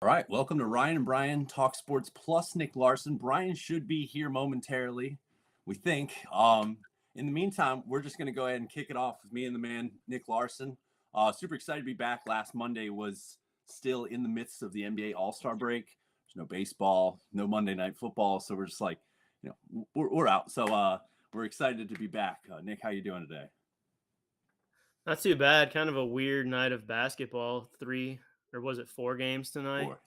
All right, welcome to Ryan and Brian Talk Sports plus Nick Larson. Brian should be here momentarily, we think. In the meantime, we're just going to go ahead and kick it off with me and the man, Nick Larson. Super excited to be back. Last Monday was still in the midst of the NBA All-Star break. There's no baseball, no Monday Night Football, so we're just like, we're out. So we're excited to be back. Nick, how you doing today? Not too bad. Kind of a weird night of basketball. 4 games tonight? 4.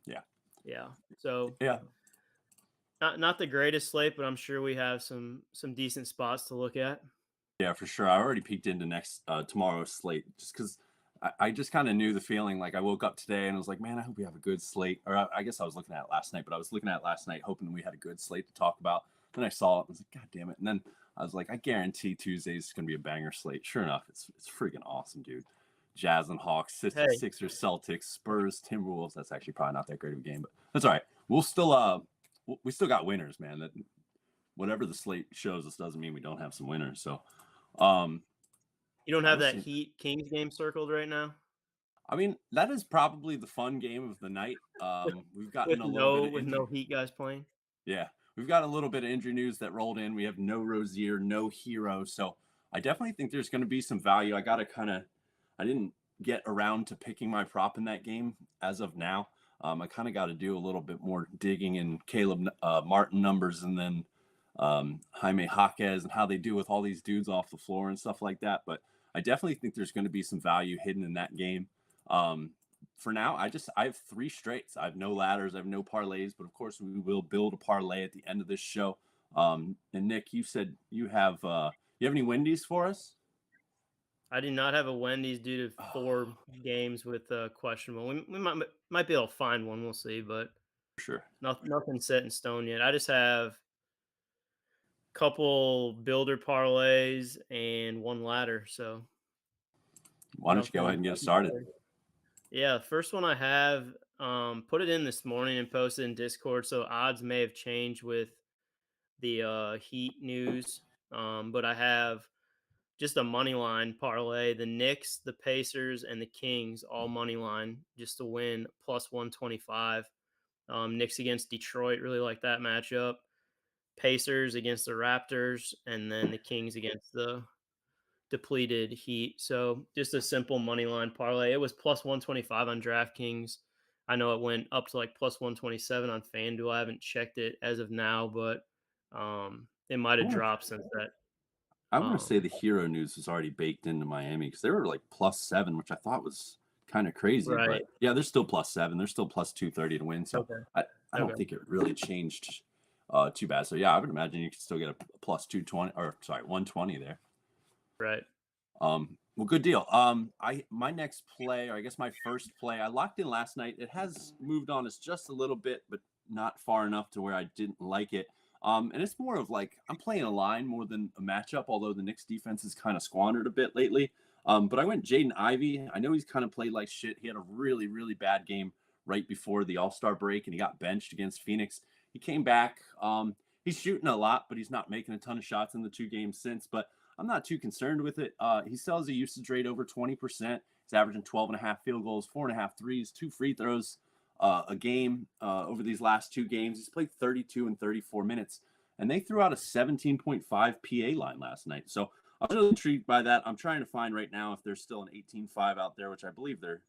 Yeah. Yeah. So Yeah. not the greatest slate, but I'm sure we have some decent spots to look at. Yeah, for sure. I already peeked into tomorrow's slate just because I just kind of knew the feeling. Like I woke up today and I was like, man, I hope we have a good slate. Or I guess I was looking at it last night, but I was looking at it last night hoping we had a good slate to talk about. Then I saw it and I was like, God damn it. And then I was like, I guarantee Tuesday's going to be a banger slate. Sure enough, it's freaking awesome, dude. Jazz and Hawks, Sixers, Celtics, Spurs, Timberwolves. That's actually probably not that great of a game, but that's all right. We still got winners, man. That whatever the slate shows us doesn't mean we don't have some winners. So, you don't have that Heat Kings game circled right now? I mean, that is probably the fun game of the night. We've gotten no Heat guys playing. Yeah, we've got a little bit of injury news that rolled in. We have no Rozier, no Hero. So I definitely think there's going to be some value. I didn't get around to picking my prop in that game as of now. I kind of got to do a little bit more digging in Caleb Martin numbers and then Jaime Jaquez and how they do with all these dudes off the floor and stuff like that. But I definitely think there's going to be some value hidden in that game. For now, I have 3 straights. I have no ladders. I have no parlays, but of course we will build a parlay at the end of this show. And Nick, you said you have any Wendy's for us? I do not have a Wendy's due to 4 games with questionable. We might be able to find one. We'll see, but sure, nothing set in stone yet. I just have a couple builder parlays and 1 ladder. So why don't you go ahead and get it started? Yeah, first one I have, put it in this morning and posted in Discord. So odds may have changed with the Heat news, but I have just a money line parlay. The Knicks, the Pacers, and the Kings all money line just to win plus 125. Knicks against Detroit, really like that matchup. Pacers against the Raptors, and then the Kings against the depleted Heat. So just a simple money line parlay. It was plus 125 on DraftKings. I know it went up to like plus 127 on FanDuel. I haven't checked it as of now, but it might have dropped since that. I want to say the Hero news was already baked into Miami because they were like plus 7, which I thought was kind of crazy. Right. But yeah, they're still plus 7. They're still plus 230 to win. So I don't think it really changed too bad. So yeah, I would imagine you could still get a plus 120 there. Right. Well, good deal. My next play, or I guess my first play, I locked in last night. It has moved on us just a little bit, but not far enough to where I didn't like it. And it's more of like I'm playing a line more than a matchup, although the Knicks defense has kind of squandered a bit lately. But I went Jaden Ivey. I know he's kind of played like shit. He had a really, really bad game right before the All-Star break, and he got benched against Phoenix. He came back. He's shooting a lot, but he's not making a ton of shots in the 2 games since. But I'm not too concerned with it. He sells a usage rate over 20%. He's averaging 12.5 field goals, 4.5 threes, 2 free throws a game over these last 2 games. He's played 32 and 34 minutes, and they threw out a 17.5 PA line last night. So I was really intrigued by that. I'm trying to find right now if there's still an 18.5 out there, which I believe there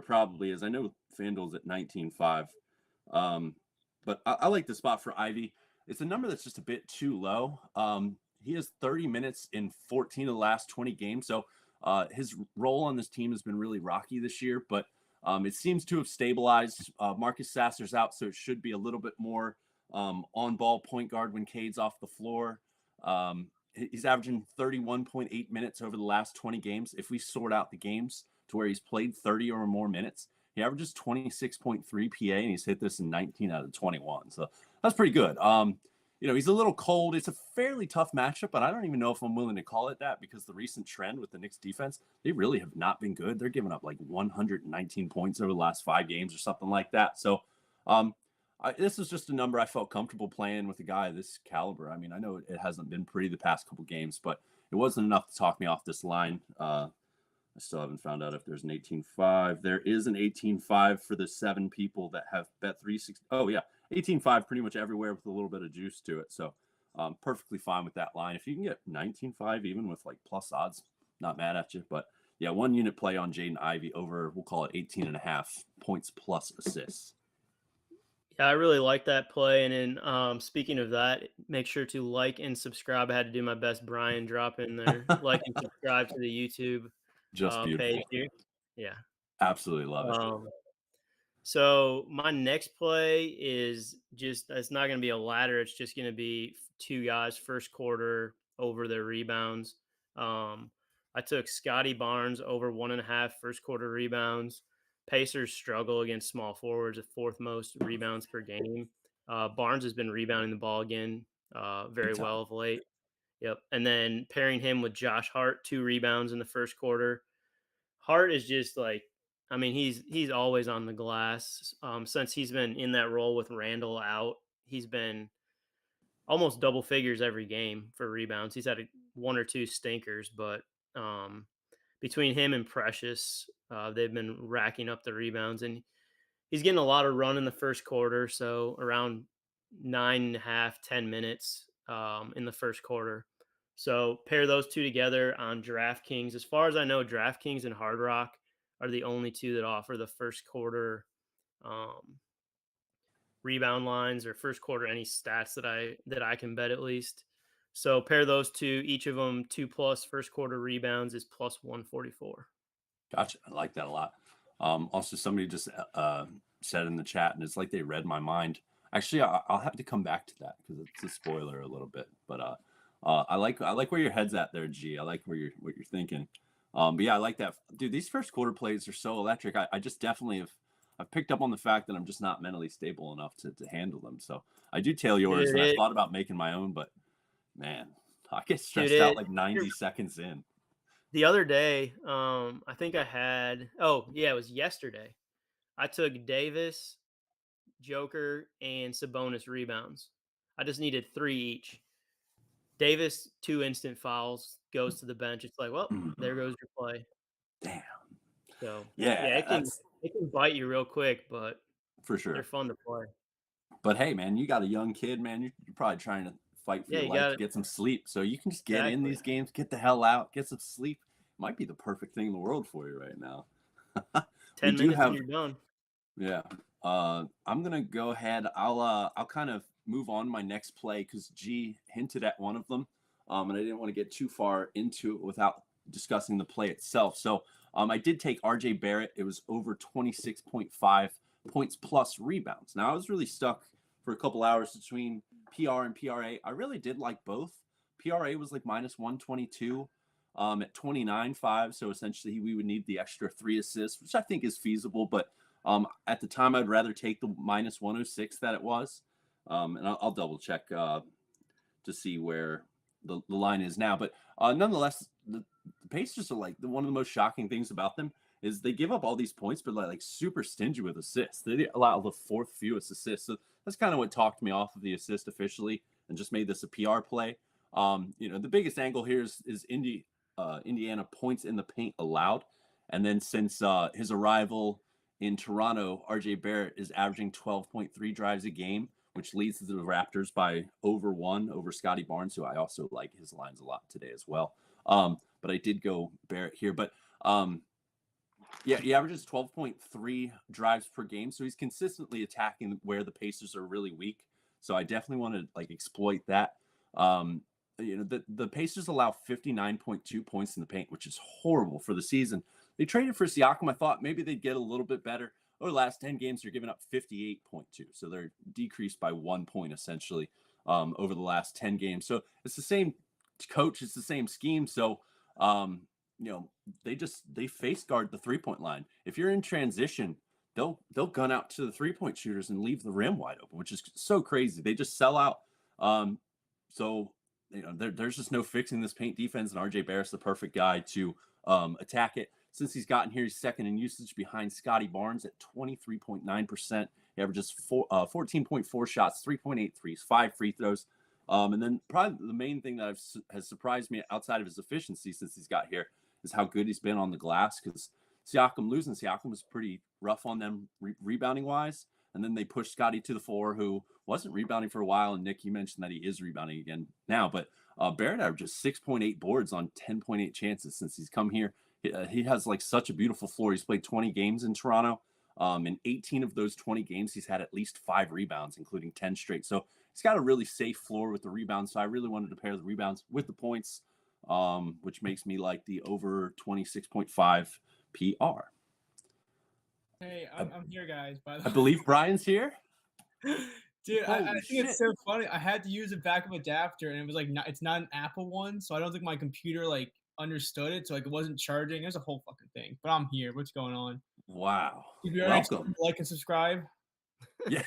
probably is. I know FanDuel's at 19.5. But I like the spot for Ivy. It's a number that's just a bit too low. He has 30 minutes in 14 of the last 20 games. So his role on this team has been really rocky this year, but it seems to have stabilized. Marcus Sasser's out, so it should be a little bit more on-ball point guard when Cade's off the floor. He's averaging 31.8 minutes over the last 20 games. If we sort out the games to where he's played 30 or more minutes, he averages 26.3 PA, and he's hit this in 19 out of 21. So that's pretty good. He's a little cold. It's a fairly tough matchup, but I don't even know if I'm willing to call it that because the recent trend with the Knicks defense, they really have not been good. They're giving up like 119 points over the last 5 games or something like that. So this is just a number I felt comfortable playing with a guy of this caliber. I mean, I know it hasn't been pretty the past couple games, but it wasn't enough to talk me off this line I still haven't found out if there's an 18.5. There is an 18.5 for the 7 people that have bet 360. Oh yeah, 18.5 pretty much everywhere with a little bit of juice to it. So perfectly fine with that line. If you can get 19.5 even with like plus odds, not mad at you. But yeah, 1 unit play on Jaden Ivey over, we'll call it 18.5 points plus assists. Yeah, I really like that play. And then speaking of that, make sure to like and subscribe. I had to do my best Brian drop in there. Like and subscribe to the YouTube Just page beautiful. here. Yeah. Absolutely love it. So my next play is just it's not going to be a ladder. It's just going to be 2 guys first quarter over their rebounds. I took Scotty Barnes over 1.5 first quarter rebounds. Pacers struggle against small forwards at 4th most rebounds per game. Barnes has been rebounding the ball again very Big time. well of late. Yep. And then pairing him with Josh Hart, 2 rebounds in the first quarter. Hart is just like, I mean, he's always on the glass. Since he's been in that role with Randall out, he's been almost double figures every game for rebounds. He's had 1 or 2 stinkers, but between him and Precious, they've been racking up the rebounds, and he's getting a lot of run in the first quarter. So around 9.5, 10 minutes in the first quarter. So pair those 2 together on DraftKings. As far as I know, DraftKings and Hard Rock are the only 2 that offer the first quarter um, rebound lines or first quarter any stats that I can bet at least. So pair those 2, each of them 2 plus first quarter rebounds is plus 144. Gotcha. I like that a lot. Also, somebody just said in the chat, and it's like they read my mind. Actually, I'll have to come back to that because it's a spoiler a little bit. But I like where your head's at there, G. I like what you're thinking. But yeah, I like that, dude. These first quarter plays are so electric. I just definitely I've picked up on the fact that I'm just not mentally stable enough to handle them. So I do tail yours, Dude, and I thought about making my own, but man, I get stressed out like 90 seconds in. The other day, I think I had oh, yeah, it was yesterday. I took Davis, Joker, and Sabonis rebounds. I just needed 3 each. Davis, 2 instant fouls, goes to the bench. It's like, well, there goes your play. Damn. So, yeah, Yeah, it that's can bite you real quick, but for they're sure. fun to play. But hey, man, you got a young kid, man. You're probably trying to fight for Yeah, your you life got to it. get some sleep. So you can just get in Exactly. these games, get the hell out, get some sleep. Might be the perfect thing in the world for you right now. We 10 do minutes and have, you're done. yeah. I'm gonna go ahead. I'll kind of move on to my next play because G hinted at one of them, and I didn't want to get too far into it without discussing the play itself. So I did take RJ Barrett. It was over 26.5 points plus rebounds. Now I was really stuck for a couple hours between PR and PRA. I really did like both. PRA was like minus 122 at 29.5. So essentially we would need the extra 3 assists, which I think is feasible. But at the time, I'd rather take the minus 106 that it was. And I'll double check to see where the line is now. But nonetheless, the Pacers are like one of the most shocking things about them is they give up all these points, but like super stingy with assists. They allow the 4th fewest assists. So that's kind of what talked me off of the assist officially and just made this a PR play. The biggest angle here is Indiana points in the paint allowed. And then since his arrival in Toronto, RJ Barrett is averaging 12.3 drives a game, which leads to the Raptors by over 1 over Scotty Barnes, who I also like his lines a lot today as well. But I did go Barrett here. But yeah, he averages 12.3 drives per game. So he's consistently attacking where the Pacers are really weak. So I definitely want to like exploit that. The Pacers allow 59.2 points in the paint, which is horrible for the season. They traded for Siakam. I thought maybe they'd get a little bit better. Over the last 10 games, they're giving up 58.2. So they're decreased by 1 point essentially over the last 10 games. So it's the same coach. It's the same scheme. So, they face guard the 3-point line. If you're in transition, they'll gun out to the 3-point shooters and leave the rim wide open, which is so crazy. They just sell out. So there's just no fixing this paint defense, and RJ Barrett's the perfect guy to attack it. Since he's gotten here, he's second in usage behind Scotty Barnes at 23.9%. He averages 14.4 shots, 3.8 threes, 5 free throws. And then probably the main thing that has surprised me outside of his efficiency since he's got here is how good he's been on the glass. Because Siakam was pretty rough on them rebounding wise. And then they pushed Scotty to the floor, who wasn't rebounding for a while. And Nick, you mentioned that he is rebounding again now. But Barrett averaged 6.8 boards on 10.8 chances since he's come here. He has like such a beautiful floor. He's played 20 games in Toronto. In 18 of those 20 games, he's had at least 5 rebounds, including 10 straight. So he's got a really safe floor with the rebounds. So I really wanted to pair the rebounds with the points, which makes me like the over 26.5 PR. Hey, I'm here, guys. By the I way, believe Brian's here. dude, I Holy think it's shit. so funny. I had to use a backup adapter, and it was like it's not an Apple one, so I don't think my computer like understood it, so like it wasn't charging. It was a whole fucking thing. But I'm here. What's going on? Wow. If you're already Welcome. like and subscribe. Yeah,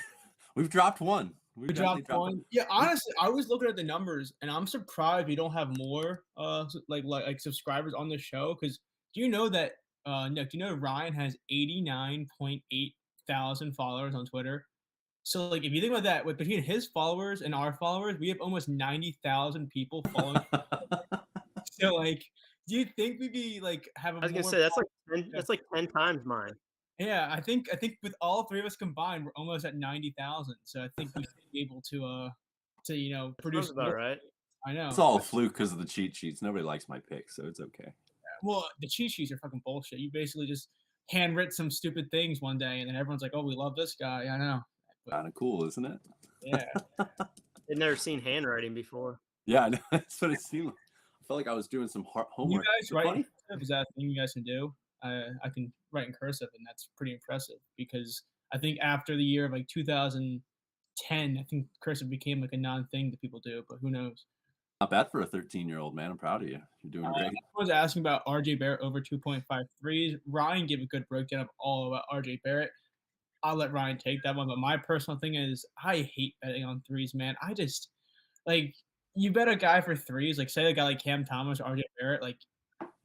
we've dropped one. We dropped one. Yeah, honestly, I was looking at the numbers, and I'm surprised we don't have more like subscribers on the show. Because do you know that Nick? Do you know Ryan has 89.8 thousand followers on Twitter? So like, if you think about that, with between his followers and our followers, we have almost 90,000 people following. So like, do you think we'd be like have a I was gonna more? say that's like 10 times mine. Yeah, I think with all 3 of us combined, we're almost at 90,000. So I think we should be able to produce Sounds about more. right. I know. It's all a fluke because of the cheat sheets. Nobody likes my picks, so it's okay. Well, the cheat sheets are fucking bullshit. You basically just handwritten some stupid things one day, and then everyone's like, "Oh, we love this guy." I know. Kind of cool, isn't it? Yeah. They'd never seen handwriting before. Yeah, I know. That's what it seemed like. I felt like I was doing some You homework. guys The write in funny- cursive? Is that a thing you guys can do? I can write in cursive, and that's pretty impressive because I think after the year of like 2010, I think cursive became like a non-thing that people do. But who knows? Not bad for a 13-year-old, man. I'm proud of you. You're doing great. I was asking about RJ Barrett over 2.5 threes. Ryan gave a good breakdown of all about RJ Barrett. I'll let Ryan take that one. But my personal thing is I hate betting on threes, man. I just like you bet a guy for threes, like say a guy like Cam Thomas or RJ Barrett, like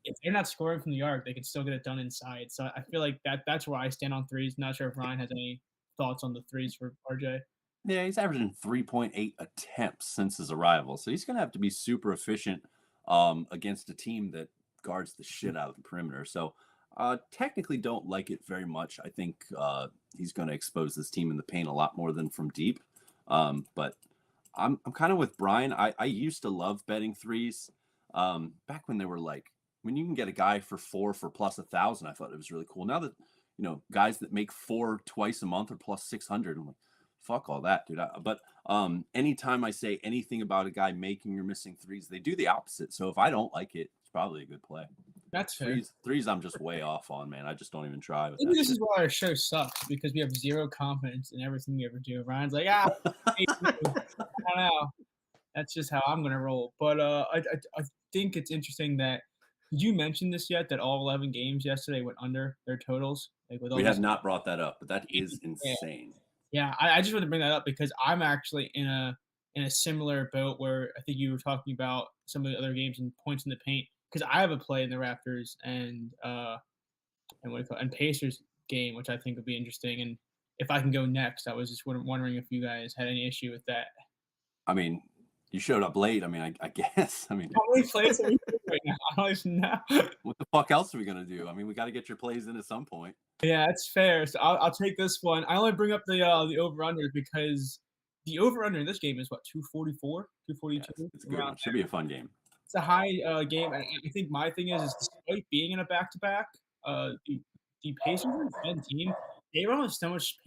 if they're not scoring from the arc, they can still get it done inside. So I feel like that's where I stand on threes. Not sure if Ryan has any thoughts on the threes for RJ. Yeah, he's averaging 3.8 attempts since his arrival. So he's going to have to be super efficient against a team that guards the shit out of the perimeter. So technically don't like it very much. I think he's going to expose this team in the paint a lot more than from deep. But I'm kind of with Brian. I used to love betting threes back when they were like, when you can get a guy for 4 for plus 1,000, I thought it was really cool. Now that, guys that make 4 twice a month or plus 600, I'm like, fuck all that, dude. But anytime I say anything about a guy making or missing threes, they do the opposite. So if I don't like it, it's probably a good play. That's fair. Threes, I'm just way off on, man. I just don't even try. With Maybe that this shit. is why our show sucks because we have zero confidence in everything we ever do. Ryan's like, I don't know. That's just how I'm gonna roll. But I think it's interesting that did you mention this yet that all 11 games yesterday went under their totals? Like with all We this have not brought that up, but that is insane. Yeah, I just wanted to bring that up because I'm actually in a similar boat where I think you were talking about some of the other games and points in the paint because I have a play in the Raptors and Pacers game, which I think would be interesting. And if I can go next, I was just wondering if you guys had any issue with that. I mean, you showed up late. I mean, I guess. I mean, How many plays are we doing right now? I don't even know. what the fuck else are we gonna do? I mean, we got to get your plays in at some point. Yeah, that's fair. So I'll take this one. I only bring up the over-under because the over-under in this game is what 244, 242. Yeah, it's a good one. Should be a fun game. It's a high game. I think my thing is despite being in a back-to-back, the Pacers are a fun team. They run with so much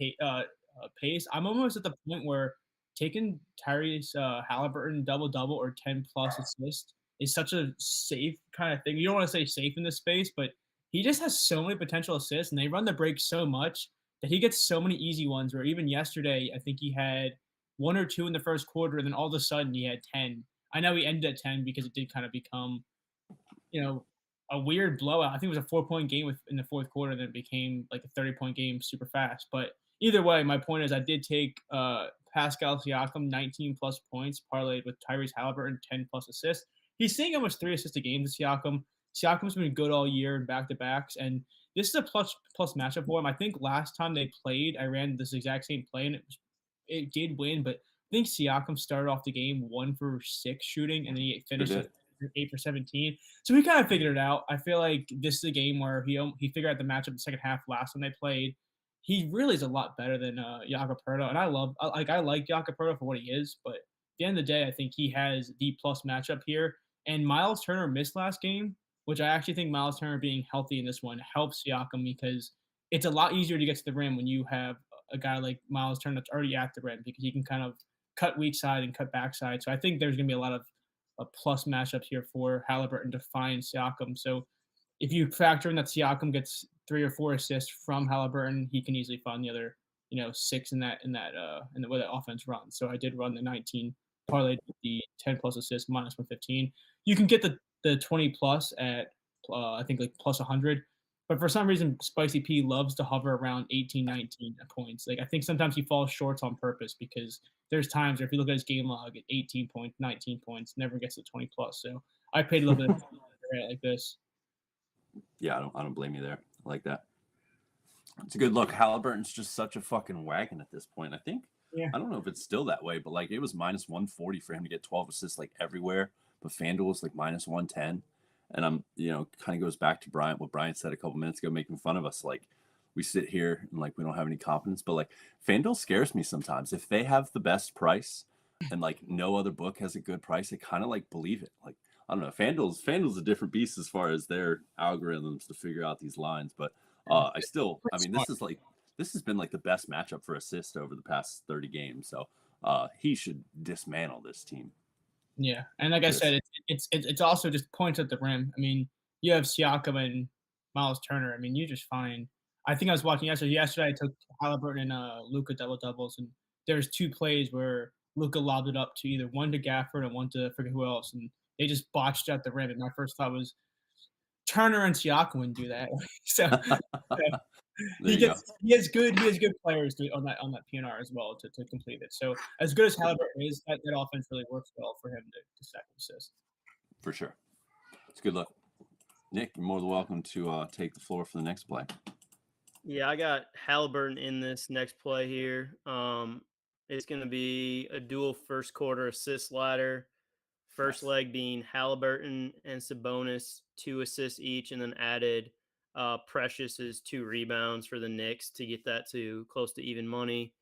pace. I'm almost at the point where taking Tyrese Halliburton double-double or 10-plus assists is such a safe kind of thing. You don't want to say safe in this space, but he just has so many potential assists, and they run the break so much that he gets so many easy ones where even yesterday, I think he had 1 or 2 in the first quarter, and then all of a sudden he had 10. I know he ended at 10 because it did kind of become, a weird blowout. I think it was a 4-point game in the fourth quarter, and then it became like a 30-point game super fast. But either way, my point is I did take Pascal Siakam, 19-plus points, parlayed with Tyrese Halliburton, 10-plus assists. He's seeing almost 3 assists a game to Siakam. Siakam's been good all year in back-to-backs, and this is a plus matchup for him. I think last time they played, I ran this exact same play, and it did win, but I think Siakam started off the game 1 for 6 shooting, and then he finished at 8 for 17. So we kind of figured it out. I feel like this is a game where he figured out the matchup in the second half last time they played. He really is a lot better than Jakob Poeltl, and I like Jakob Poeltl for what he is, but at the end of the day, I think he has the plus matchup here. And Miles Turner missed last game, which I actually think Miles Turner being healthy in this one helps Siakam because it's a lot easier to get to the rim when you have a guy like Miles Turner that's already at the rim because he can kind of cut weak side and cut backside. So I think there's going to be a lot of plus matchups here for Halliburton to find Siakam. So if you factor in that Siakam gets 3 or 4 assists from Halliburton, he can easily find the other, 6 in the way the offense runs. So I did run the 19 parlay with the 10 plus assists minus 115. You can get the 20 plus at I think like plus 100. But for some reason, Spicy P loves to hover around 18, 19 points. Like I think sometimes he falls short on purpose because there's times where if you look at his game log at 18 points, 19 points, never gets to 20 plus. So I paid a little bit like this. Yeah, I don't blame you there. I like that. It's a good look. Halliburton's just such a fucking wagon at this point. I think. Yeah. I don't know if it's still that way, but like it was minus 140 for him to get 12 assists like everywhere. But FanDuel was like minus 110. And I'm, kind of goes back to what Brian said a couple minutes ago, making fun of us. Like we sit here and like we don't have any confidence, but like FanDuel scares me sometimes. If they have the best price and like no other book has a good price, I kind of like believe it. Like I don't know, FanDuel's a different beast as far as their algorithms to figure out these lines. But this has been like the best matchup for assist over the past 30 games. So he should dismantle this team. Yeah, and like I said, it's also just points at the rim. I mean, you have Siakam and Miles Turner. I mean, you just find. I think I was watching yesterday. Yesterday, I took Halliburton and Luka double doubles, and there's 2 plays where Luka lobbed it up to either one to Gafford and one to forget who else, and they just botched at the rim. And my first thought was Turner and Siakam wouldn't do that. So he has good players on that PNR as well to complete it. So as good as Halliburton is, that offense really works well for him to stack assist. For sure. It's good luck. Nick, you're more than welcome to take the floor for the next play. Yeah, I got Halliburton in this next play here. It's going to be a dual first quarter assist ladder. First leg being Halliburton and Sabonis, 2 assists each, and then added Precious's 2 rebounds for the Knicks to get that to close to even money.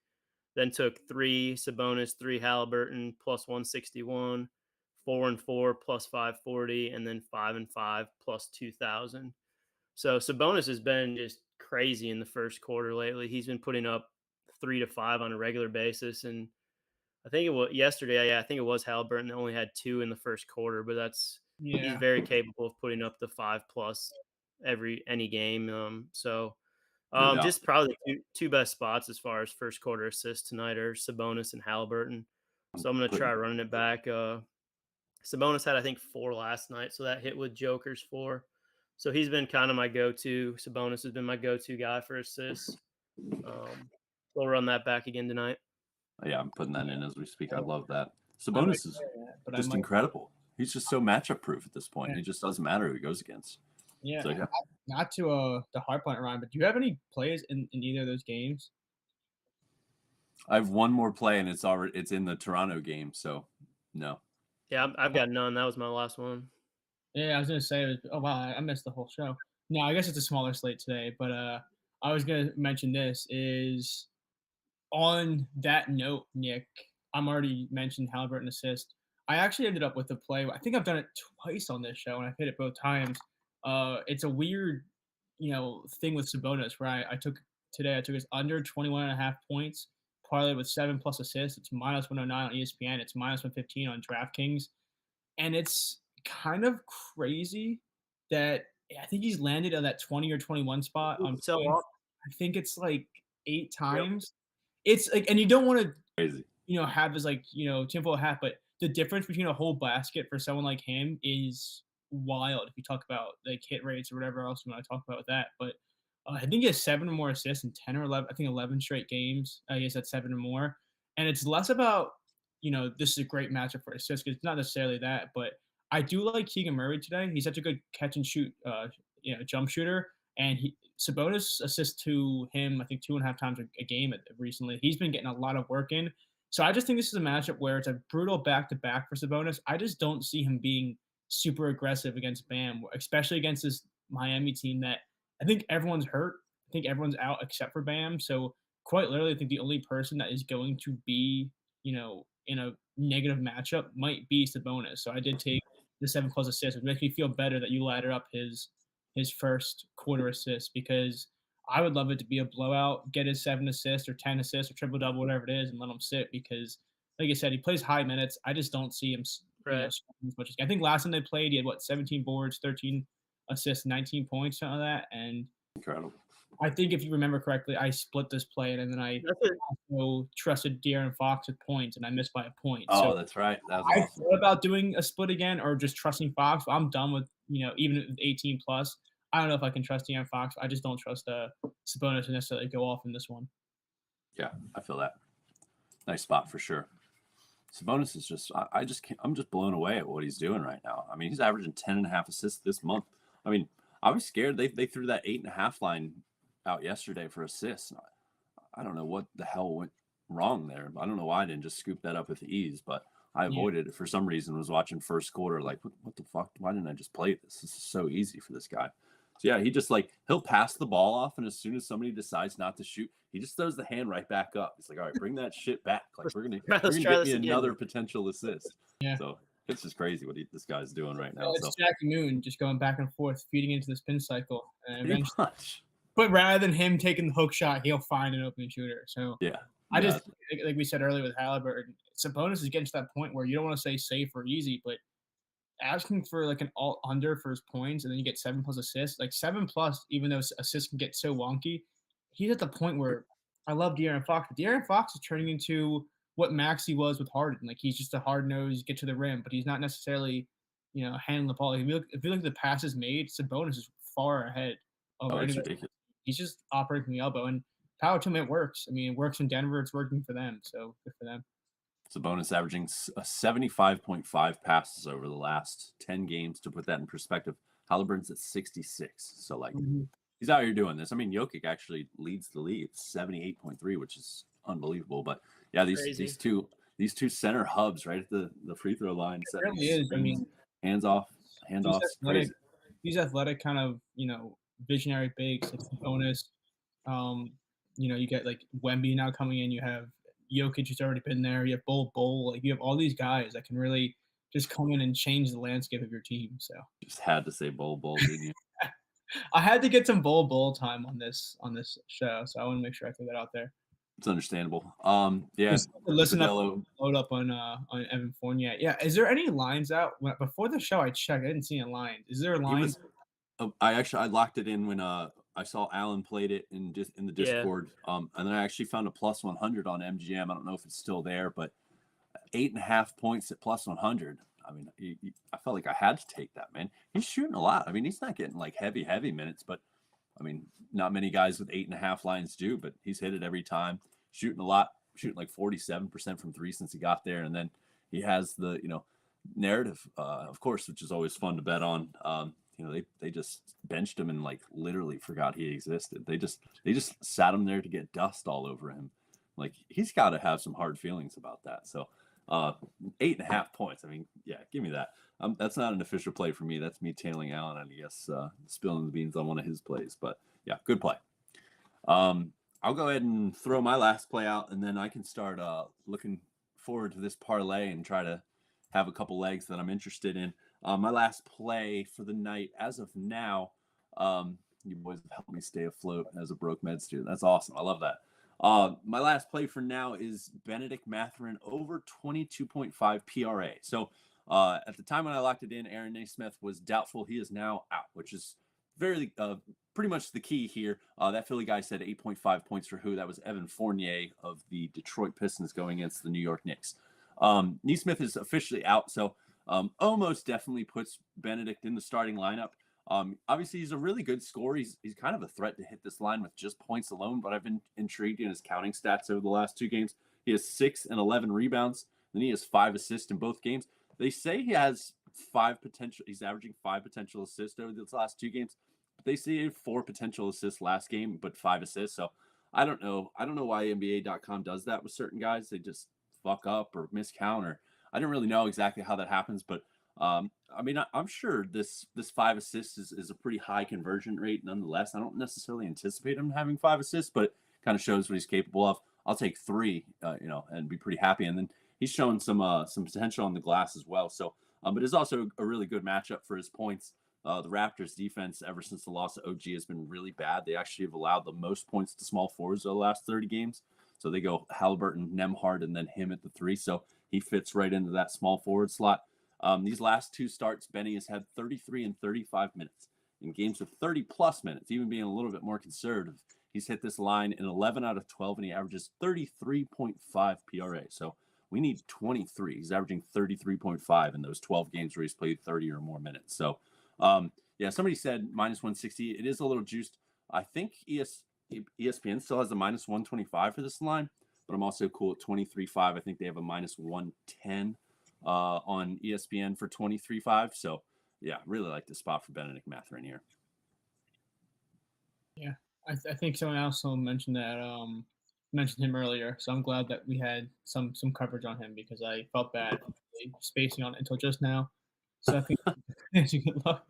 Then took 3 Sabonis, 3 Halliburton, plus 161, 4 and 4 plus 540, and then 5 and 5 plus 2,000. So Sabonis has been just crazy in the first quarter lately. He's been putting up 3 to 5 on a regular basis, and I think it was yesterday. Yeah, I think it was Halliburton that only had 2 in the first quarter, but he's very capable of putting up the 5 plus any game. Just probably the 2 best spots as far as first quarter assists tonight are Sabonis and Halliburton. So I'm going to try running it back. Sabonis had, I think, 4 last night, so that hit with Joker's 4. So he's been kind of my go-to. Sabonis has been my go-to guy for assists. We'll run that back again tonight. Yeah, I'm putting that in as we speak. I love that. Sabonis is just incredible. He's just so matchup proof at this point. Yeah. It just doesn't matter who he goes against. Yeah, so, not to the hard point, Ryan, but do you have any plays in either of those games? I have one more play, and it's in the Toronto game, so no. Yeah, I've got none. That was my last one. Yeah, I was gonna say, oh wow, I missed the whole show. No, I guess it's a smaller slate today, but I was gonna mention this is on that note, Nick. I'm already mentioned Halliburton assist. I actually ended up with a play. I think I've done it twice on this show, and I've hit it both times. It's a weird, thing with Sabonis where I took his under 21.5 points, parlay with 7 plus assists. It's minus 109 on ESPN. It's minus 115 on DraftKings, and it's kind of crazy that I think he's landed on that 20 or 21 spot on. So I think it's like 8 times. Yep. It's like, and you don't want to crazy, have his tinfoil hat, but the difference between a whole basket for someone like him is wild. If you talk about like hit rates or whatever else you want to talk about with that, but I think he has 7 or more assists in 10 or 11. I think 11 straight games. I guess that's 7 or more, and it's less about this is a great matchup for assists because it's not necessarily that, but I do like Keegan Murray today. He's such a good catch and shoot, jump shooter, and Sabonis assists to him, I think 2.5 times a game recently. He's been getting a lot of work in. So I just think this is a matchup where it's a brutal back-to-back for Sabonis. I just don't see him being super aggressive against Bam, especially against this Miami team that I think everyone's hurt. I think everyone's out except for Bam. So quite literally, I think the only person that is going to be, in a negative matchup might be Sabonis. So I did take the 7+ assists, which makes me feel better that you ladder up his first quarter assist because I would love it to be a blowout, get his 7 assists or 10 assists or triple double, whatever it is, and let him sit because, like I said, he plays high minutes. I just don't see him, Right. scoring as much. I think last time they played, he had 17 boards, 13 assists, 19 points, something like that. And Incredible. I think if you remember correctly, I split this play and then I also trusted De'Aaron Fox with points and I missed by a point. Oh, So that's right. That was I awesome. thought about doing a split again or just trusting Fox. But I'm done with, even with 18 plus. I don't know if I can trust De'Aaron Fox. I just don't trust Sabonis to necessarily go off in this one. Yeah, I feel that. Nice spot for sure. Sabonis is just, I just can't, I'm just blown away at what he's doing right now. I mean, he's averaging 10.5 assists this month. I mean, I was scared. They threw that 8.5 line out yesterday for assists. I don't know what the hell went wrong there. I don't know why I didn't just scoop that up with ease, but I avoided it for some reason. Was watching first quarter like, what the fuck? Why didn't I just play this? This is so easy for this guy. So yeah, he just he'll pass the ball off, and as soon as somebody decides not to shoot, he just throws the hand right back up. He's like, all right, bring that shit back. Like we're gonna get me another potential assist. Yeah. So it's just crazy what this guy's doing right now. It's Jackie Moon just going back and forth, feeding into the spin cycle, and Pretty eventually. much. But rather than him taking the hook shot, he'll find an open shooter. So Yeah. I just like we said earlier with Halliburton, Sabonis is getting to that point where you don't want to say safe or easy, but asking for like an alt under for his points and then you get 7+ assists, like 7+, even though assists can get so wonky, he's at the point where I love De'Aaron Fox, but De'Aaron Fox is turning into what Maxey was with Harden. Like he's just a hard nose, get to the rim, but he's not necessarily, handling the ball. If you look at the passes made, Sabonis is far ahead of it's anyone. ridiculous. He's just operating from the elbow, and power to him, it works. I mean, it works in Denver. It's working for them, so good for them. Sabonis averaging 75.5 passes over the last 10 games. To put that in perspective, Halliburton's at 66. So he's out here doing this. I mean, Jokic actually leads the league, 78.3, which is unbelievable. But yeah, these two center hubs right at the free throw line. It really is. I mean, handoffs, crazy. These athletic kind of visionary bigs like Sabonis. You get like Wemby now coming in. You have Jokic who's already been there. You have Bol. Like you have all these guys that can really just come in and change the landscape of your team. So just had to say Bol, didn't you? I had to get some Bol time on this show, so I want to make sure I throw that out there. It's understandable. Yeah. Listen up, load up on Evan Fournier. Yeah, is there any lines out? Before the show, I checked. I didn't see any lines. Is there a line? I locked it in when I saw Alan played it in the Discord. Yeah. And then I actually found a +100 on MGM. I don't know if it's still there, but 8.5 points at +100. I mean, I felt like I had to take that, man. He's shooting a lot. I mean, he's not getting like heavy minutes, but I mean, not many guys with 8.5 lines do, but he's hit it every time, shooting a lot, shooting like 47% from three since he got there. And then he has the, narrative, of course, which is always fun to bet on. They just benched him and like literally forgot he existed. They just sat him there to get dust all over him. Like he's got to have some hard feelings about that. So 8.5 points. I mean, yeah, give me that. That's not an official play for me. That's me tailing Allen, I guess, spilling the beans on one of his plays. But yeah, good play. I'll go ahead and throw my last play out, and then I can start looking forward to this parlay and try to have a couple legs that I'm interested in. My last play for the night, as of now, you boys have helped me stay afloat as a broke med student. That's awesome. I love that. My last play for now is Benedict Mathurin over 22.5 PRA. So at the time when I locked it in, Aaron Naismith was doubtful. He is now out, which is very pretty much the key here. That Philly guy said 8.5 points for who? That was Evan Fournier of the Detroit Pistons going against the New York Knicks. Naismith is officially out, so almost definitely puts Benedict in the starting lineup. Obviously, he's a really good scorer. He's kind of a threat to hit this line with just points alone, but I've been intrigued in his counting stats over the last two games. He has 6 and 11 rebounds, then he has 5 assists in both games. They say he has 5 potential. He's averaging 5 potential assists over these last two games. But they say he had 4 potential assists last game, but 5 assists. So I don't know. I don't know why NBA.com does that with certain guys. They just fuck up or miscount, or I don't really know exactly how that happens, but I mean, I'm sure this 5 assists is a pretty high conversion rate. Nonetheless, I don't necessarily anticipate him having 5 assists, but it kind of shows what he's capable of. I'll take 3, and be pretty happy. And then he's shown some potential on the glass as well. So, but it's also a really good matchup for his points. The Raptors defense, ever since the loss of OG, has been really bad. They actually have allowed the most points to small forwards over the last 30 games. So they go Halliburton, Nemhard, and then him at the 3. So he fits right into that small forward slot. These last 2 starts, Benny has had 33 and 35 minutes in games with 30-plus minutes, even being a little bit more conservative. He's hit this line in 11 out of 12, and he averages 33.5 PRA. So we need 23. He's averaging 33.5 in those 12 games where he's played 30 or more minutes. So, somebody said minus 160. It is a little juiced. I think ESPN still has a minus 125 for this line, but I'm also cool at 23.5. I think they have a minus 110 on ESPN for 23.5. So, yeah, really like the spot for Benedict Mathurin here. Yeah, I think someone else mentioned that mentioned him earlier. So I'm glad that we had some coverage on him because I felt bad spacing on it until just now. So I think it's a good luck.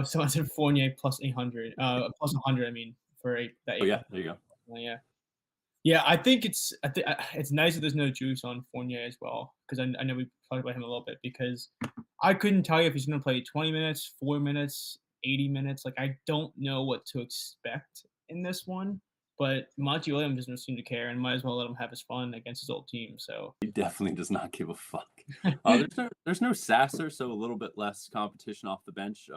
Someone said Fournier plus 800, plus 100. I mean, for that. Oh yeah, there you go. Yeah. I think it's nice that there's no juice on Fournier as well because I know we talked about him a little bit because I couldn't tell you if he's going to play 20 minutes, 4 minutes, 80 minutes. Like I don't know what to expect in this one. But Monty Williams doesn't seem to care and might as well let him have his fun against his old team. So he definitely does not give a fuck. There's no Sasser, so a little bit less competition off the bench.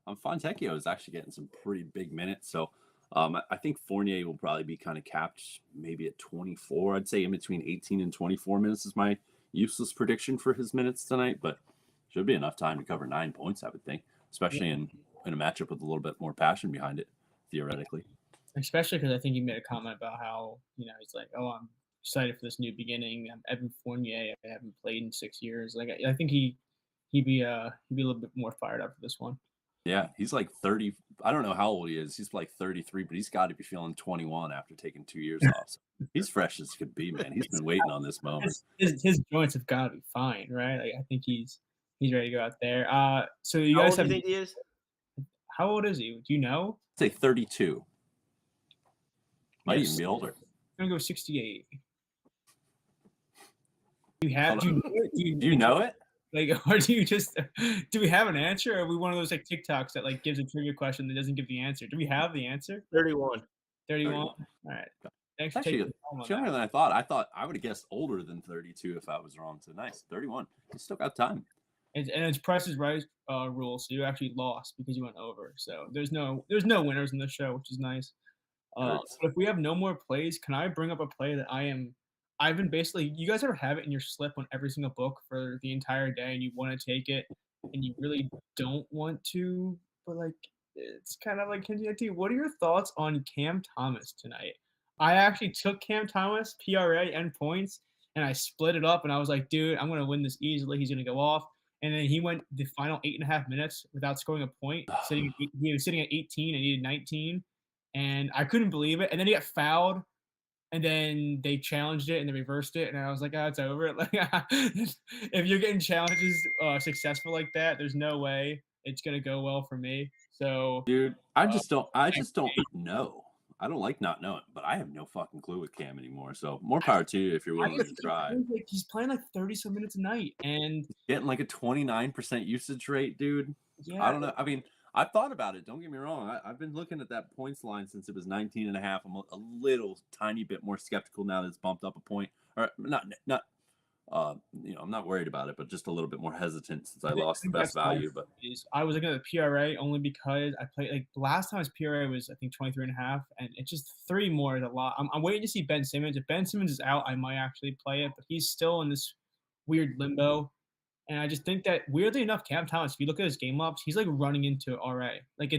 Fontecchio is actually getting some pretty big minutes. So I think Fournier will probably be kind of capped maybe at 24. I'd say in between 18 and 24 minutes is my useless prediction for his minutes tonight, but should be enough time to cover 9 points, I would think, especially in a matchup with a little bit more passion behind it, theoretically. Especially because I think he made a comment about how, he's like, oh, I'm excited for this new beginning. I'm Evan Fournier. I haven't played in 6 years. Like, I think he'd be a little bit more fired up for this one. Yeah, he's like 30. I don't know how old he is. He's like 33, but he's got to be feeling 21 after taking 2 years off. So he's fresh as could be, man. He's been waiting on this moment. His joints have got to be fine, right? Like, I think he's ready to go out there. So you How guys old have. Do you think he is? How old is he? Do you know? I'd say 32. Might Yes. even be older. I'm gonna go 68. Do you know it? Like, or do you just do we have an answer? Or are we one of those like TikToks that like gives a trivia question that doesn't give the answer? Do we have the answer? 31. 31. All right. Thanks for Actually, taking the time on younger that. than I thought. I thought I would have guessed older than 32 if I was wrong. So nice, 31. You still got time. And it's Price is Right rule, so you actually lost because you went over. So there's no winners in this show, which is nice. But if we have no more plays, can I bring up a play that I've been basically, you guys ever have it in your slip on every single book for the entire day and you want to take it and you really don't want to, but like, it's kind of like, what are your thoughts on Cam Thomas tonight? I actually took Cam Thomas, PRA and points, and I split it up and I was like, dude, I'm going to win this easily. He's going to go off. And then he went the final 8.5 minutes without scoring a point. He was sitting at 18 and needed 19. And I couldn't believe it. And then he got fouled, and then they challenged it and they reversed it. And I was like, oh, it's over. Like, if you're getting challenges successful like that, there's no way it's gonna go well for me. So, dude, I just don't know. I don't like not knowing, but I have no fucking clue with Cam anymore. So more power to you if you're willing to try. He's playing like 30-some minutes a night and getting like a 29% usage rate, dude. Yeah, I don't know. I mean, I've thought about it. Don't get me wrong. I've been looking at that points line since it was 19 and a half. I'm a little tiny bit more skeptical now that it's bumped up a point. Or not. I'm not worried about it, but just a little bit more hesitant since I lost the best value. But I was looking at the PRA only because I played like the last time his PRA was I think 23.5, and it's just 3 more is a lot. I'm waiting to see Ben Simmons. If Ben Simmons is out, I might actually play it, but he's still in this weird limbo. And I just think that weirdly enough, Cam Thomas, if you look at his game ops, he's like running into RA. Like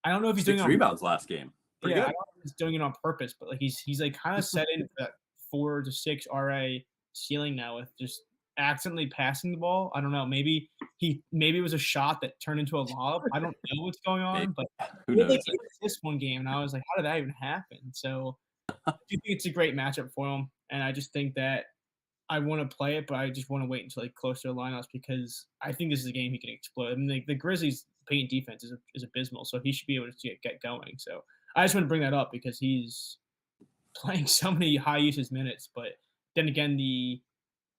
I don't know if he's doing 6 rebounds last game. Pretty good. I don't know if he's doing it on purpose, but like he's like kind of set in that 4 to 6 RA ceiling now with just accidentally passing the ball. I don't know. Maybe it was a shot that turned into a lob. I don't know what's going on, but who knows? Like, this one game, and I was like, how did that even happen? So I do think it's a great matchup for him, and I just think that I want to play it, but I just want to wait until like close to the lineups because I think this is a game he can explode. I mean, the Grizzlies' paint defense is abysmal, so he should be able to get going. So I just want to bring that up because he's playing so many high usage minutes. But then again, the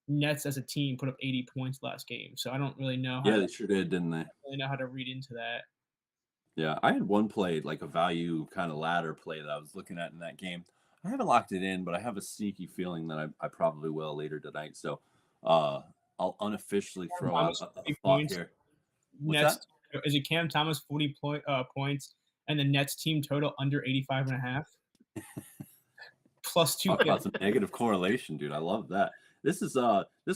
Nets as a team put up 80 points last game, so I don't really know. Yeah, they sure did, didn't they? Really know how to read into that. Yeah, I had one play, like a value kind of ladder play that I was looking at in that game. I haven't locked it in, but I have a sneaky feeling that I probably will later tonight. So I'll unofficially throw out Thomas, a 40 thought points. here. What's Nets that? is it Cam Thomas 40 points and the Nets team total under 85.5 plus Talk about 250. some negative correlation, dude. I love that. This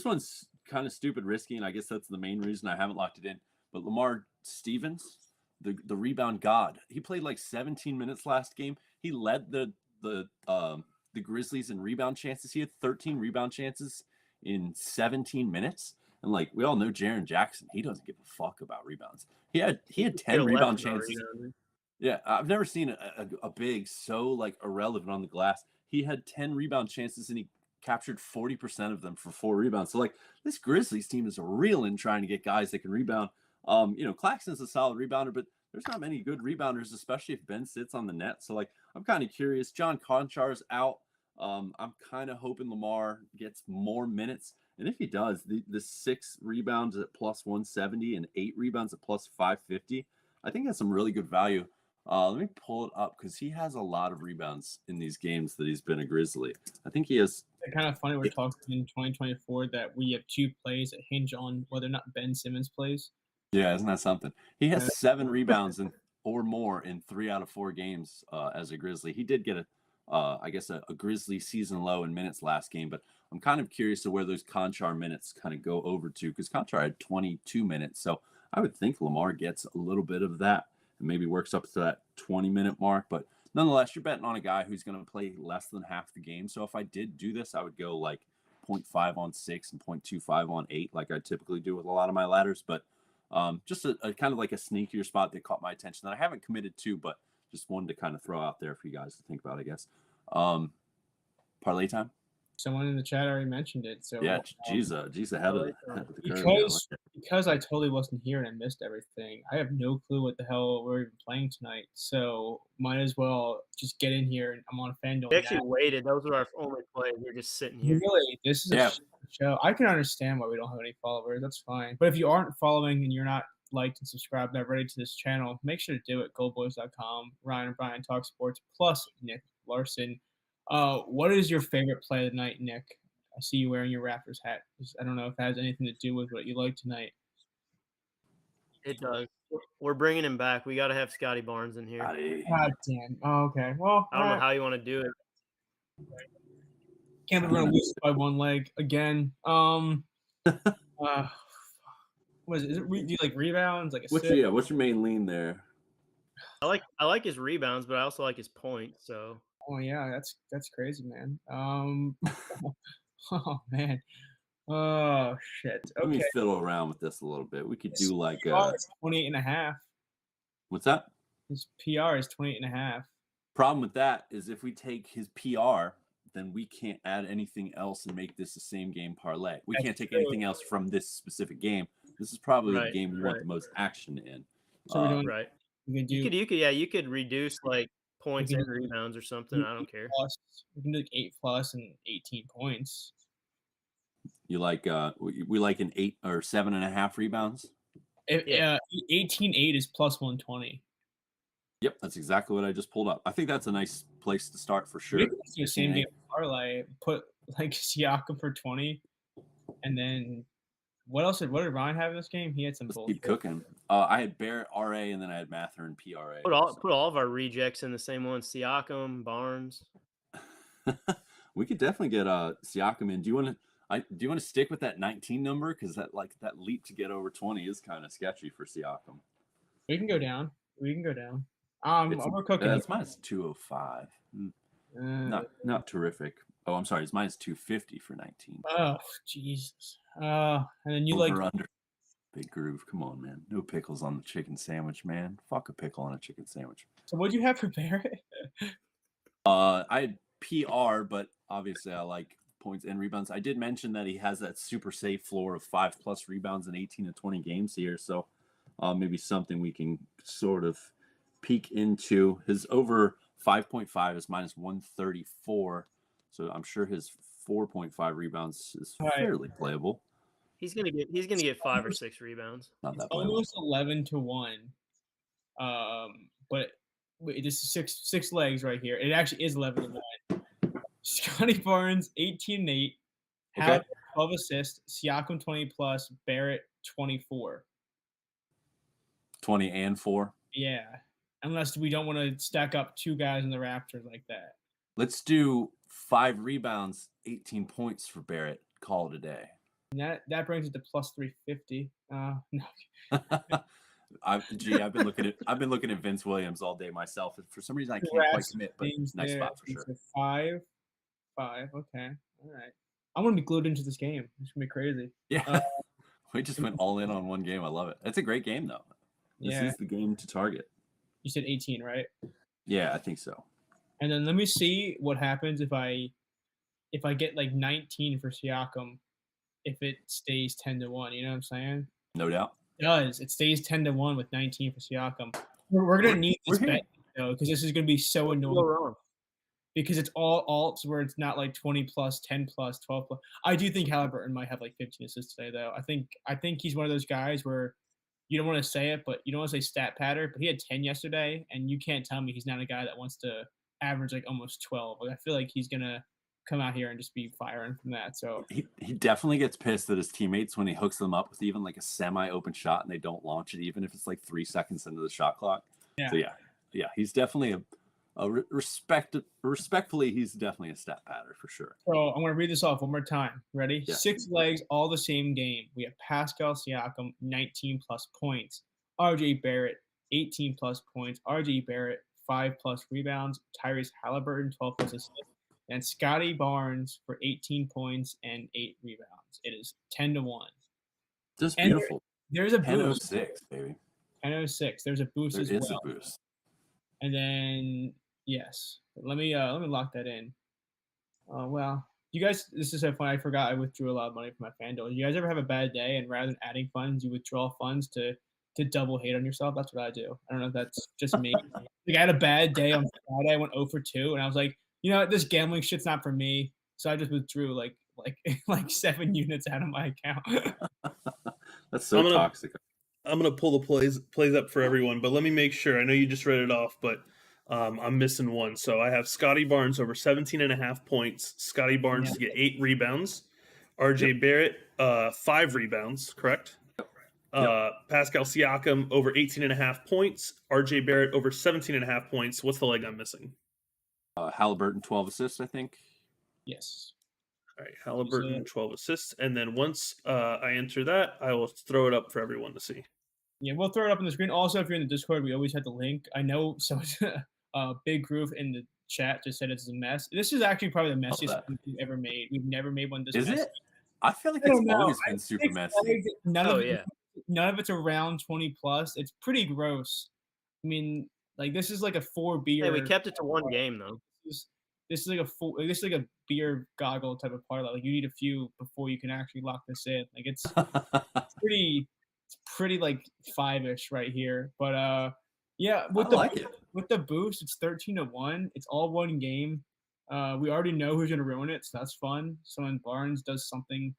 one's kind of stupid risky, and I guess that's the main reason I haven't locked it in. But Lamar Stevens, the rebound god, he played like 17 minutes last game. He led the Grizzlies in rebound chances. He had 13 rebound chances in 17 minutes. And like we all know, Jaren Jackson, he doesn't give a fuck about rebounds. He had 10 rebound chances. Yeah, I've never seen a big so like irrelevant on the glass. He had 10 rebound chances and he captured 40% of them for 4 rebounds. So like this Grizzlies team is reeling trying to get guys that can rebound. Claxton's a solid rebounder, but there's not many good rebounders, especially if Ben sits on the net. So like I'm kind of curious. John Konchar's out. I'm kind of hoping Lamar gets more minutes. And if he does, the 6 rebounds at plus 170 and 8 rebounds at plus 550, I think that's some really good value. Let me pull it up because he has a lot of rebounds in these games that he's been a Grizzly. I think he has. It's kind of funny we're talking in 2024 that we have 2 plays that hinge on whether or not Ben Simmons plays. Yeah, isn't that something? He has 7 rebounds or more in 3 out of 4 games as a Grizzly. He did get a Grizzly season low in minutes last game, but I'm kind of curious to where those Conchar minutes kind of go over to because Conchar had 22 minutes. So I would think Lamar gets a little bit of that and maybe works up to that 20-minute mark. But nonetheless, you're betting on a guy who's going to play less than half the game. So if I did do this, I would go like 0.5 on 6 and 0.25 on 8 like I typically do with a lot of my ladders. But just a kind of like a sneakier spot that caught my attention that I haven't committed to, but just wanted to kind of throw out there for you guys to think about, I guess. Parlay time? Someone in the chat already mentioned it. So yeah, G's ahead of the curve. Because I totally wasn't here and I missed everything. I have no clue what the hell we're even playing tonight. So might as well just get in here and I'm on FanDuel. We actually waited. Those were our only plays. We're just sitting here. Really? This is a show. I can understand why we don't have any followers. That's fine. But if you aren't following and you're not liked and subscribed, not ready to this channel, make sure to do it. GoldBoys.com. Ryan and Brian talk sports plus Nick Larson. What is your favorite play of the night, Nick? I see you wearing your Raptors hat. I don't know if that has anything to do with what you like tonight. It does. We're bringing him back. We got to have Scotty Barnes in here. God damn. Oh, okay. Well, I don't know how you want to do it. Can't believe we're gonna lose by 1 leg again. What is it? Do you like rebounds? Like what's your main lean there? I like his rebounds, but I also like his points. So. Oh yeah, that's crazy, man. Oh man. Oh shit. Okay. Let me fiddle around with this a little bit. We could do like 28.5. What's that? His PR is 28.5. Problem with that is if we take his PR, then we can't add anything else and make this the same game parlay. We can't take anything else from this specific game. This is probably the game you want the most action in. So we're doing right. You could reduce like points and rebounds or something. I don't care. We can do like 8+ and 18 points. You like we like an 8 or 7.5 rebounds? 18.8 is plus 120. Yep, that's exactly what I just pulled up. I think that's a nice place to start for sure. We can do the same game parlay, put like Siakam for 20, and then what did Ryan have in this game? He had some bullshit. Keep cooking. I had Barrett RA and then I had Maturin PRA. Put all of our rejects in the same one. Siakam, Barnes. We could definitely get Siakam in. Do you want to stick with that 19 number because that leap to get over 20 is kind of sketchy for Siakam. We can go down. Overcooking. It's minus 205. Not terrific. Oh, I'm sorry. It's minus 250 for 19. Oh, Jesus. And then you under. Big groove. Come on, man. No pickles on the chicken sandwich, man. Fuck a pickle on a chicken sandwich. So what'd you have for Barrett? I had PR, but obviously I like points and rebounds. I did mention that he has that super safe floor of 5+ rebounds in 18 to 20 games here. So maybe something we can sort of peek into. His over 5.5 is minus 134. So I'm sure his 4.5 rebounds is fairly playable. He's gonna get 5 or 6 rebounds. Not that playable. Almost 11-1. But wait, this is six legs right here. It actually is 11-1. Scotty Barnes 18-8, Halliburton 12 assists, Siakam 20+, Barrett 24. 20 and 4. Yeah, unless we don't want to stack up 2 guys in the Raptors like that. Let's do 5 rebounds, 18 points for Barrett. Call it a day. And that brings it to plus 350. No. I've been looking at Vince Williams all day myself. For some reason I can't quite commit, but nice spot for sure. 5. Okay. All right. I'm gonna be glued into this game. It's gonna be crazy. Yeah. We just went all in on one game. I love it. It's a great game though. This is the game to target. You said 18, right? Yeah, I think so. And then let me see what happens if I get like 19 for Siakam, if it stays 10-1. You know what I'm saying? No doubt. It does. It stays 10-1 with 19 for Siakam. We're gonna need this bet though, because this is gonna be so annoying. Because it's all alts where it's not like 20+, 10+, 12+. I do think Halliburton might have like 15 assists today though. I think he's one of those guys where you don't want to say it, but you don't want to say stat pattern, but he had 10 yesterday, and you can't tell me he's not a guy that wants to average like almost 12. Like, I feel like he's gonna come out here and just be firing from that. So he definitely gets pissed at his teammates when he hooks them up with even like a semi-open shot and they don't launch it, even if it's like 3 seconds into the shot clock. Yeah. So yeah, he's definitely respectfully, he's definitely a stat pattern for sure. So I'm gonna read this off one more time. Ready? Yeah. 6 legs, all the same game. We have Pascal Siakam 19+ points, RJ Barrett 18+ points, RJ Barrett 5+ rebounds, Tyrese Halliburton 12+ assists, and Scotty Barnes for 18 points and 8 rebounds. It is 10-1. Just beautiful. There's a boost. 10-06, baby. 10-06. There's a boost as well. There is a boost. And then yes, let me lock that in. Well, you guys, this is so funny. I forgot I withdrew a lot of money from my FanDuel. You guys ever have a bad day and rather than adding funds, you withdraw funds to double hate on yourself? That's what I do. I don't know if that's just me. Like I had a bad day on Friday. I went 0 for 2, and I was like, you know what, this gambling shit's not for me. So I just withdrew like 7 units out of my account. That's so toxic. I'm gonna pull the plays up for everyone, but let me make sure. I know you just read it off, but I'm missing one. So I have Scotty Barnes over 17.5 points. Scotty Barnes to get 8 rebounds. RJ Barrett 5 rebounds, correct? Pascal Siakam over 18.5 points. RJ Barrett over 17.5 points. What's the leg I'm missing? Halliburton 12 assists, I think. Yes. All right, Halliburton 12 assists, and then once I enter that, I will throw it up for everyone to see. Yeah, we'll throw it up on the screen. Also, if you're in the Discord, we always have the link. I know someone's Big Groove in the chat just said it's a mess. This is actually probably the messiest thing we've ever made. We've never made one this messy. Is it? I feel like it's always been super messy. None of it's around 20+. It's pretty gross. I mean, like this is like a 4 beer. Hey, we kept it to 1 game though. This is like a beer goggle type of parlay. Like you need a few before you can actually lock this in. Like it's pretty like 5-ish right here. But yeah, with the boost, it's 13-1. It's all 1 game. We already know who's gonna ruin it, so that's fun. So when Barnes does something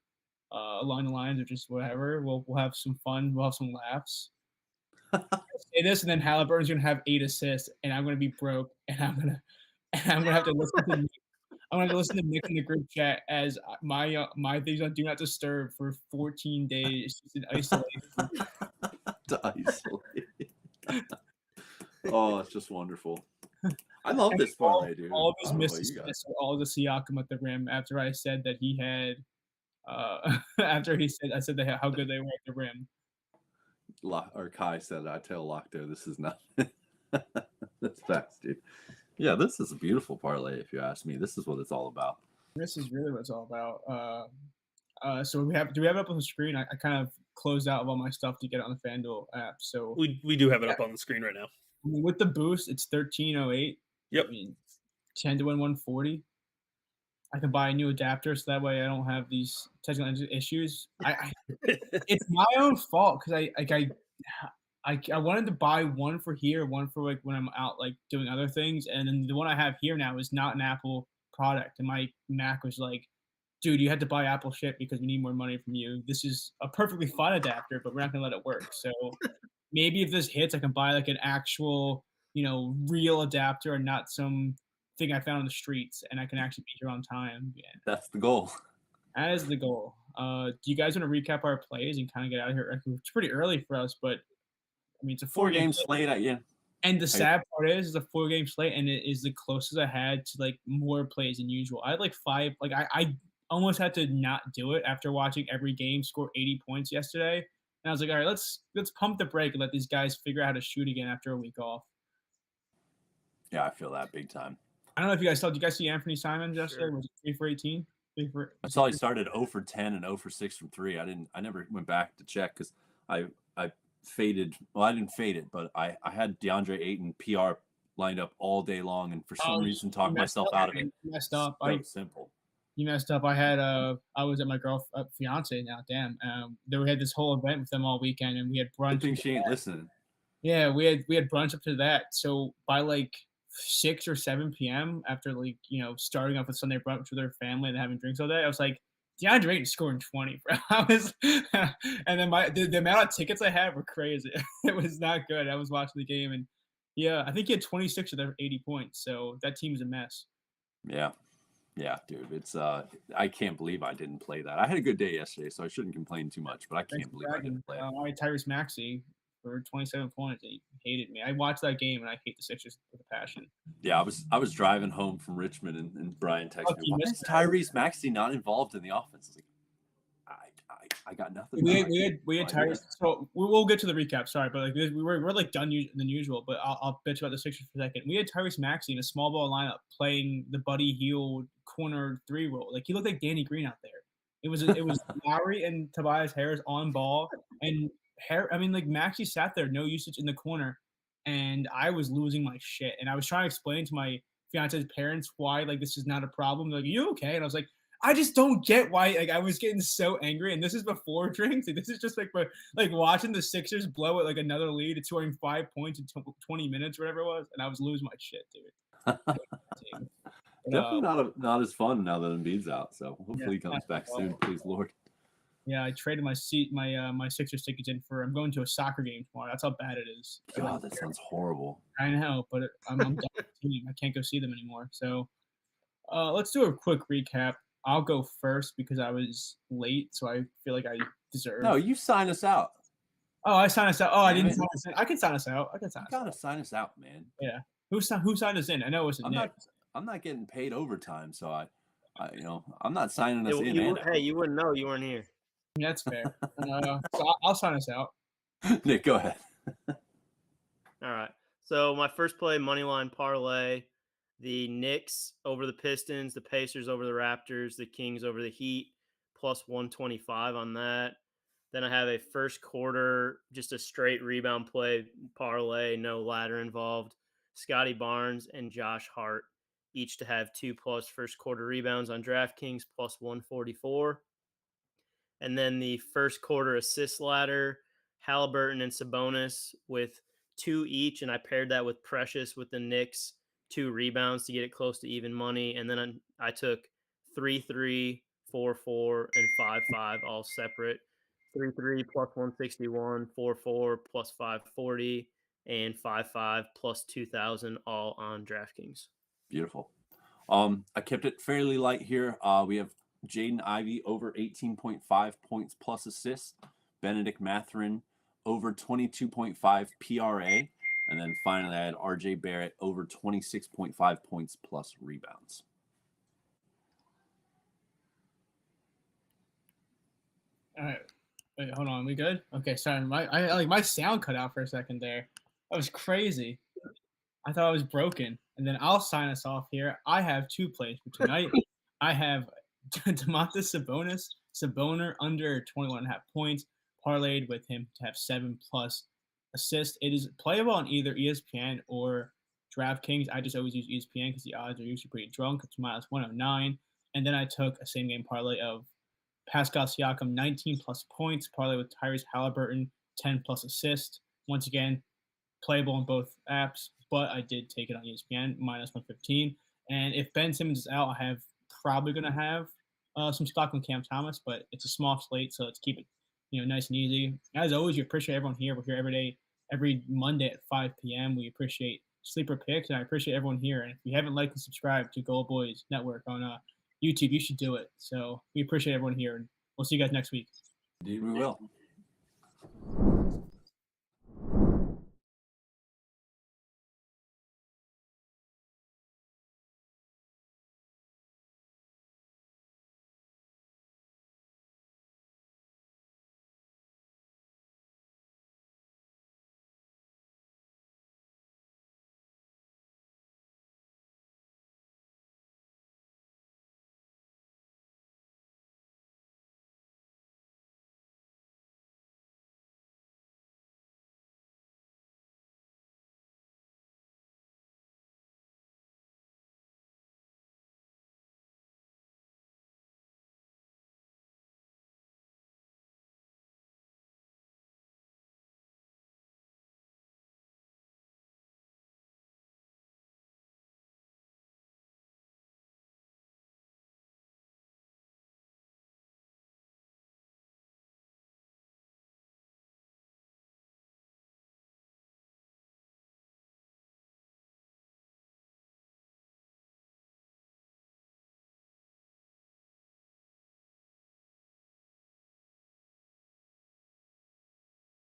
along the lines of just whatever, we'll have some fun. We'll have some laughs. Say this, and then Halliburton's gonna have 8 assists, and I'm gonna be broke, and I'm gonna have to listen to Nick. I'm gonna listen to Nick in the group chat as my things on Do Not Disturb for 14 days in isolation. To isolate. Oh, it's just wonderful. I love this parlay, dude. All of his misses, all the Siakam at the rim after I said that he had. After I said how good they were at the rim. Or Kai said, I tell Lockdo, this is not. That's facts, dude. Yeah, this is a beautiful parlay, if you ask me. This is what it's all about. This is really what it's all about. So do we have it up on the screen? I kind of closed out all my stuff to get it on the FanDuel app. So we do have it up on the screen right now. I mean, with the boost, it's 13-08. Yep. I mean, 10-1, 140. I can buy a new adapter, so that way I don't have these technical issues. It's my own fault because I wanted to buy one for here, one for like when I'm out like doing other things, and then the one I have here now is not an Apple product, and my Mac was like, "Dude, you had to buy Apple shit because we need more money from you. This is a perfectly fine adapter, but we're not gonna let it work." So maybe if this hits, I can buy like an actual, real adapter and not some thing I found on the streets, and I can actually be here on time. Yeah, That's the goal. that is the goal. Do you guys want to recap our plays and kind of get out of here? It's pretty early for us, but I mean, it's a 4-game slate. Yeah. And the sad part is a 4-game slate, and it is the closest I had to like more plays than usual. I had like 5. Like I almost had to not do it after watching every game score 80 points yesterday. And I was like, all right, let's pump the brake and let these guys figure out how to shoot again after a week off. Yeah, I feel that big time. I don't know if you guys saw. Did you guys see Anthony Simons yesterday? Sure. Was it 3 for 18? I saw he started 0 for 10 and 0 for 6 from 3. I never went back to check because I faded. Well, I didn't fade it, but I had DeAndre Ayton PR lined up all day long, and for some reason talked myself out of it. You messed up. So simple. You messed up. I was at my fiance now. Damn. We had this whole event with them all weekend, and we had brunch. I think she ain't listening. Yeah, we had brunch up to that. So by like 6 or 7 p.m. after like starting off with Sunday brunch with their family and having drinks all day, I was like, DeAndre Ayton scoring 20, bro. And then the amount of tickets I had were crazy. It was not good. I was watching the game, and yeah, I think he had 26 of their 80 points. So that team is a mess. Yeah, dude. It's I can't believe I didn't play that. I had a good day yesterday, so I shouldn't complain too much. But I can't believe I didn't play it. I had Tyrese Maxey for 27 points. He hated me. I watched that game, and I hate the Sixers with a passion. Yeah, I was driving home from Richmond, and Brian texted me, "Why is Tyrese Maxey not involved in the offense?" I was like, I got nothing. We had Tyrese. So we'll get to the recap. Sorry, but like we're like done than usual. But I'll bitch about the Sixers for a second. We had Tyrese Maxey in a small ball lineup playing the Buddy Hield corner 3 role. Like he looked like Danny Green out there. It was Lowry and Tobias Harris on ball, and Maxey sat there, no usage in the corner, and I was losing my shit. And I was trying to explain to my fiance's parents why like this is not a problem. They're like, "You okay?" And I was like, I just don't get why. Like I was getting so angry, and this is before drinks. Like, this is just like watching the Sixers blow at like another lead, scoring 5 points in 20 minutes, or whatever it was, and I was losing my shit, dude. Definitely not as fun now that Embiid's out. So hopefully he comes back soon, please, Lord. Yeah, I traded my Sixers tickets in for. I'm going to a soccer game tomorrow. That's how bad it is. God, that sounds horrible. I know, but I'm done with the team. I can't go see them anymore. So let's do a quick recap. I'll go first because I was late, so I feel like I deserve. No, you sign us out. Oh, I signed us out. Oh, I didn't sign us in. I can sign us out. You gotta sign us out, man. Yeah. Who signed us in? I know it was Nick. I'm not getting paid overtime, so I'm not signing us in. Hey, you wouldn't know. You weren't here. Yeah, that's fair. So I'll sign us out. Nick, go ahead. All right. So my first play, moneyline parlay. The Knicks over the Pistons, the Pacers over the Raptors, the Kings over the Heat, plus 125 on that. Then I have a first quarter, just a straight rebound play parlay, no ladder involved. Scotty Barnes and Josh Hart, each to have 2+ first quarter rebounds on DraftKings, plus 144. And then the first quarter assist ladder, Halliburton and Sabonis with 2 each, and I paired that with Precious with the Knicks. 2 rebounds to get it close to even money. And then I took 3-3, 4-4, and 5-5 all separate. 3-3 plus 161, 4-4 plus 540, and 5-5 plus 2,000 all on DraftKings. Beautiful. I kept it fairly light here. We have Jaden Ivey over 18.5 points plus assists. Benedict Mathurin over 22.5 PRA. And then finally, I had RJ Barrett over 26.5 points plus rebounds. All right. Wait, hold on. We good? Okay, sorry. My sound cut out for a second there. That was crazy. I thought I was broken. And then I'll sign us off here. I have 2 plays for tonight. I have Domantas Sabonis under 21.5 points, parlayed with him to have 7+ assists. It is playable on either ESPN or DraftKings. I just always use ESPN because the odds are usually pretty drunk. It's minus 109. And then I took a same game parlay of Pascal Siakam 19 plus points, parlay with Tyrese Halliburton 10 plus assists. Once again, playable on both apps, but I did take it on ESPN minus 115. And if Ben Simmons is out, I have probably going to have some stock on Cam Thomas, but it's a small slate, so let's keep it nice and easy. As always, we appreciate everyone here. We're here every day, every Monday at 5 p.m. We appreciate sleeper picks, and I appreciate everyone here. And if you haven't liked and subscribed to GoldBoys Network on YouTube, you should do it. So we appreciate everyone here, and we'll see you guys next week. Indeed, we will.